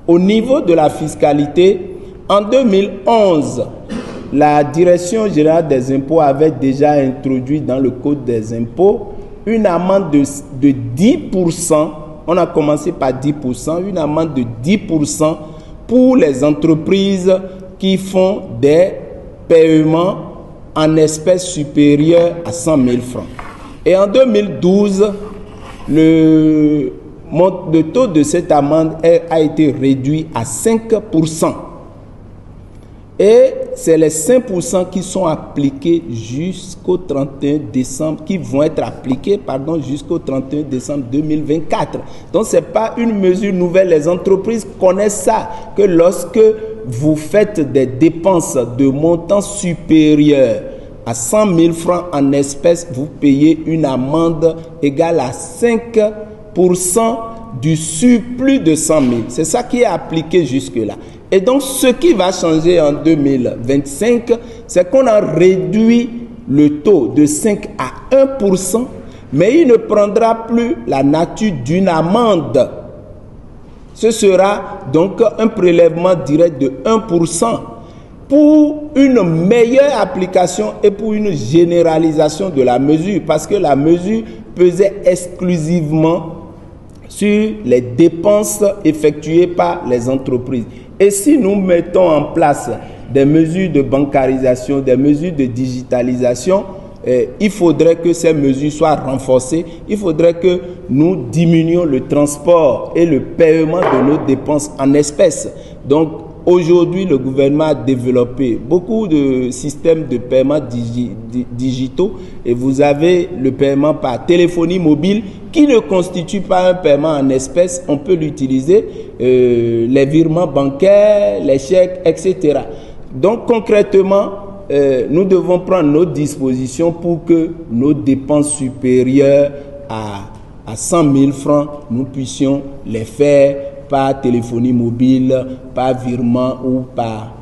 Au niveau de la fiscalité, en 2011, la Direction générale des impôts avait déjà introduit dans le Code des impôts une amende de 10%. On a commencé par 10%, une amende de 10% pour les entreprises qui font des paiements en espèces supérieurs à 100 000 francs. Et en 2012, le taux de cette amende a été réduit à 5%. Et c'est les 5% qui sont appliqués jusqu'au 31 décembre, qui vont être appliqués, jusqu'au 31 décembre 2024. Donc, ce n'est pas une mesure nouvelle. Les entreprises connaissent ça, que lorsque vous faites des dépenses de montant supérieur à 100 000 francs en espèces, vous payez une amende égale à 5% du surplus de 100 000. C'est ça qui est appliqué jusque-là. Et donc, ce qui va changer en 2025, c'est qu'on a réduit le taux de 5 à 1%, mais il ne prendra plus la nature d'une amende. Ce sera donc un prélèvement direct de 1% pour une meilleure application et pour une généralisation de la mesure, parce que la mesure pesait exclusivement sur les dépenses effectuées par les entreprises. Et si nous mettons en place des mesures de bancarisation, des mesures de digitalisation, il faudrait que ces mesures soient renforcées. Il faudrait que nous diminuions le transport et le paiement de nos dépenses en espèces. Donc, aujourd'hui, le gouvernement a développé beaucoup de systèmes de paiement digitaux et vous avez le paiement par téléphonie mobile qui ne constitue pas un paiement en espèces. On peut l'utiliser, les virements bancaires, les chèques, etc. Donc, concrètement, nous devons prendre nos dispositions pour que nos dépenses supérieures à 100 000 francs, nous puissions les faire par téléphonie mobile, par virement ou par